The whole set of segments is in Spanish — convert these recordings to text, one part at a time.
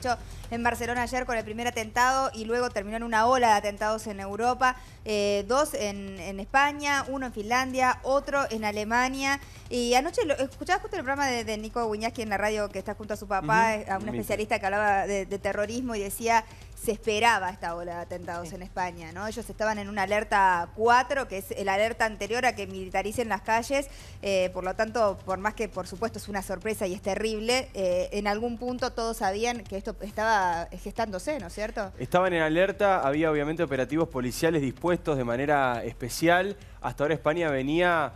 hecho en Barcelona ayer con el primer atentado y luego terminó en una ola de atentados en Europa. 2 en España, 1 en Finlandia, otro en Alemania. Y anoche escuchaba justo el programa de Nico Wiñaski en la radio, que está junto a su papá, a un especialista que hablaba de terrorismo y decía, se esperaba esta ola de atentados en España, ¿no? Ellos estaban en una alerta 4, que es el alerta anterior a que militericen las calles. Por lo tanto, por más que por supuesto es una sorpresa y es terrible, en algún punto todos sabían que esto estaba gestándose, ¿no es cierto? Estaban en alerta, había obviamente operativos policiales dispuestos de manera especial. Hasta ahora España venía...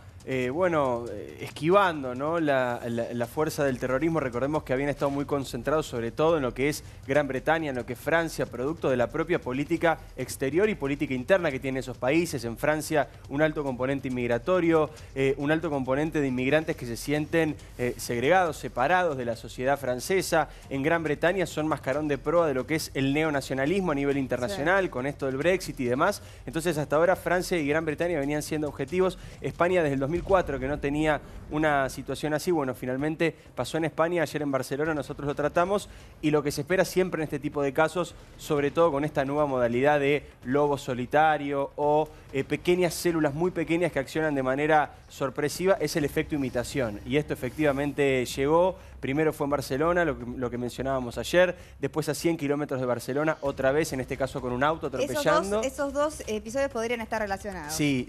esquivando, ¿no?, la fuerza del terrorismo. Recordemos que habían estado muy concentrados sobre todo en lo que es Gran Bretaña, en lo que es Francia, producto de la propia política exterior y política interna que tienen esos países. En Francia, un alto componente inmigratorio, un alto componente de inmigrantes que se sienten segregados, separados de la sociedad francesa. En Gran Bretaña son mascarón de proa de lo que es el neonacionalismo a nivel internacional, con esto del Brexit y demás. Entonces, hasta ahora Francia y Gran Bretaña venían siendo objetivos. España desde el 2004, que no tenía una situación así, bueno, finalmente pasó en España, ayer en Barcelona nosotros lo tratamos, y lo que se espera siempre en este tipo de casos, sobre todo con esta nueva modalidad de lobo solitario o pequeñas células muy pequeñas que accionan de manera sorpresiva, es el efecto imitación. Y esto efectivamente llegó. Primero fue en Barcelona, lo que mencionábamos ayer, después a 100 kilómetros de Barcelona, otra vez, en este caso con un auto atropellando. Esos dos episodios podrían estar relacionados. Sí,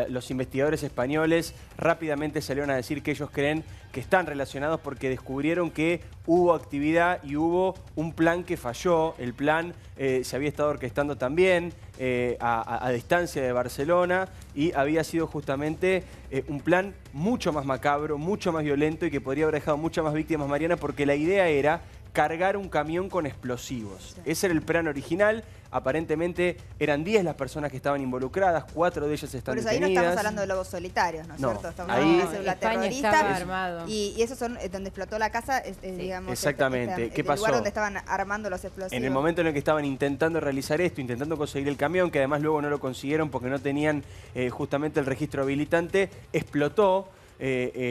los investigadores españoles rápidamente salieron a decir que ellos creen que están relacionados porque descubrieron que hubo actividad y hubo un plan que falló. El plan se había estado orquestando también a distancia de Barcelona y había sido justamente un plan mucho más macabro, mucho más violento y que podría haber dejado muchas más víctimas, Mariana, porque la idea era cargar un camión con explosivos. Sí. Ese era el plan original. Aparentemente eran 10 las personas que estaban involucradas, 4 de ellas están detenidas. Pero ahí no estamos hablando de lobos solitarios, ¿no es cierto? Estamos ahí, hablando de célula terrorista. Armado. Y esos son donde explotó la casa, digamos. Exactamente. ¿Qué pasó? El lugar donde estaban armando los explosivos. En el momento en el que estaban intentando realizar esto, intentando conseguir el camión, que además luego no lo consiguieron porque no tenían justamente el registro habilitante, explotó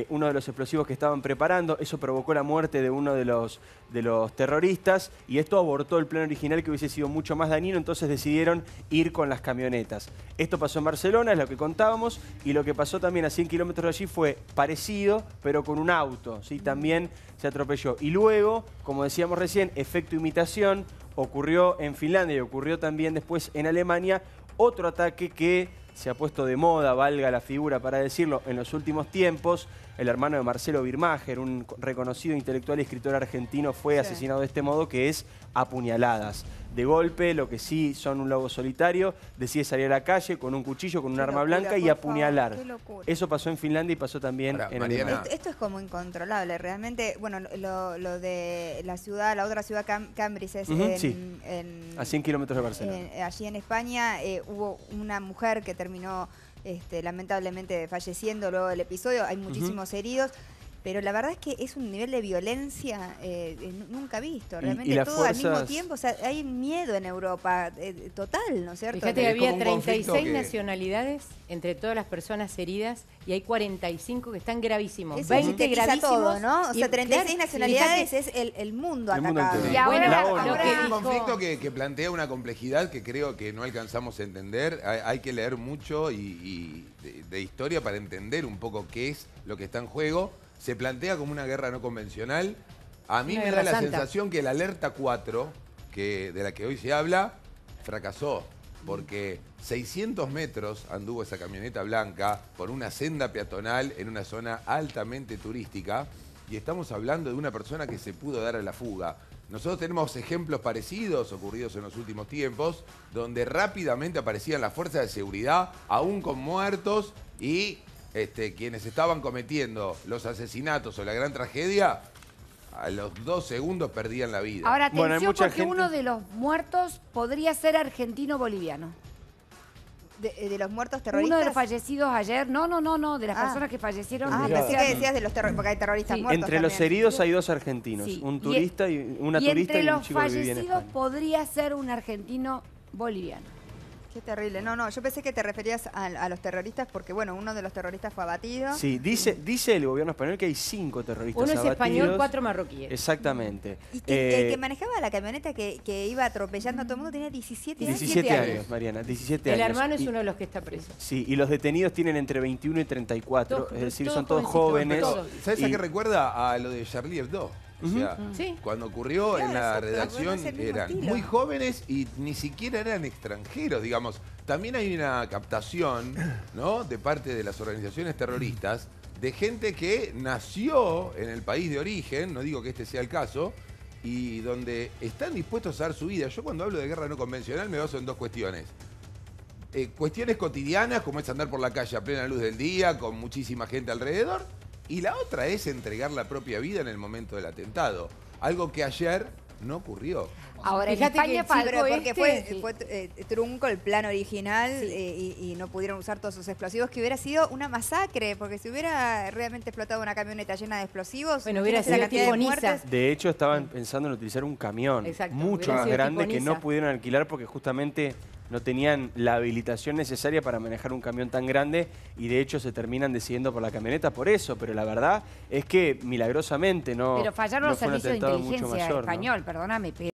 uno de los explosivos que estaban preparando. Eso provocó la muerte de uno de los terroristas y esto abortó el plan original, que hubiese sido mucho más dañino. Entonces decidieron ir con las camionetas. Esto pasó en Barcelona, es lo que contábamos, y lo que pasó también a 100 kilómetros de allí fue parecido, pero con un auto, ¿sí? También se atropelló. Y luego, como decíamos recién, efecto imitación, ocurrió en Finlandia y ocurrió también después en Alemania, otro ataque que se ha puesto de moda, valga la figura para decirlo, en los últimos tiempos. El hermano de Marcelo Birmacher, un reconocido intelectual y escritor argentino, fue asesinado de este modo, que es a puñaladas. De golpe, lo que sí son un lobo solitario, decide salir a la calle con un cuchillo, con un arma blanca y apuñalar. Eso pasó en Finlandia y pasó también en Alemania. Esto es como incontrolable, realmente. Bueno, lo de la ciudad, la otra ciudad, Cambridge, es a 100 kilómetros de Barcelona. Allí en España hubo una mujer que terminó lamentablemente falleciendo luego del episodio. Hay muchísimos heridos. Pero la verdad es que es un nivel de violencia nunca visto. Realmente todo fuerzas... al mismo tiempo. O sea, hay miedo en Europa total, ¿no es cierto? Fíjate que había 36 nacionalidades entre todas las personas heridas y hay 45 que están gravísimos. Eso 20 gravísimos. Todo, ¿no? O sea, 36 nacionalidades es el mundo atacado. Y ahora es un conflicto que plantea una complejidad que creo que no alcanzamos a entender. Hay que leer mucho y de historia para entender un poco qué es lo que está en juego. Se plantea como una guerra no convencional. A mí me da la sensación que la alerta 4, de la que hoy se habla, fracasó. Porque 600 metros anduvo esa camioneta blanca por una senda peatonal en una zona altamente turística. Y estamos hablando de una persona que se pudo dar a la fuga. Nosotros tenemos ejemplos parecidos ocurridos en los últimos tiempos, donde rápidamente aparecían las fuerzas de seguridad, aún con muertos, y quienes estaban cometiendo los asesinatos o la gran tragedia, a los 2 segundos perdían la vida. Ahora, atención, porque uno de los muertos podría ser argentino-boliviano. ¿De los muertos terroristas? Uno de los fallecidos ayer. No, de las personas que fallecieron. Pensé que decías de los terroristas, porque hay terroristas muertos. Entre los heridos hay 2 argentinos, un turista y una turista y un chico que vivía en España. Entre los fallecidos podría ser un argentino-boliviano. Qué terrible. No, yo pensé que te referías a los terroristas porque, bueno, uno de los terroristas fue abatido. Sí, dice el gobierno español que hay 5 terroristas abatidos. Uno es abatidos. español, 4 marroquíes. Exactamente. Y que el que manejaba la camioneta que iba atropellando a todo el mundo tenía 17 años. 17 años, Mariana, 17 años. El hermano es uno de los que está preso. Sí, y los detenidos tienen entre 21 y 34, es decir, son todos jovencitos, jóvenes. ¿Sabes a qué recuerda? A lo de Charlie Hebdo. O sea, cuando ocurrió Claro, en la exacto, redacción es el mismo eran estilo. muy jóvenes y ni siquiera eran extranjeros, digamos. También hay una captación, ¿no?, de parte de las organizaciones terroristas de gente que nació en el país de origen, no digo que este sea el caso, y donde están dispuestos a dar su vida. Yo cuando hablo de guerra no convencional me baso en 2 cuestiones. Cuestiones cotidianas, como es andar por la calle a plena luz del día, con muchísima gente alrededor, y la otra es entregar la propia vida en el momento del atentado. Algo que ayer no ocurrió. Ahora, en Fíjate España que Sí, pero faltó porque este, fue trunco el plan original y no pudieron usar todos sus explosivos, que hubiera sido una masacre, porque si hubiera realmente explotado una camioneta llena de explosivos, Bueno, hubiera imagínate la sido cantidad de tipo Niza. muertes. De hecho, estaban pensando en utilizar un camión Exacto, mucho hubiera más sido grande tipo que no Niza. pudieron alquilar porque justamente no tenían la habilitación necesaria para manejar un camión tan grande y de hecho se terminan decidiendo por la camioneta por eso, pero la verdad es que milagrosamente no, pero fallaron no los fue un servicios de atentado mucho inteligencia mayor, ¿no? español, perdóname, pero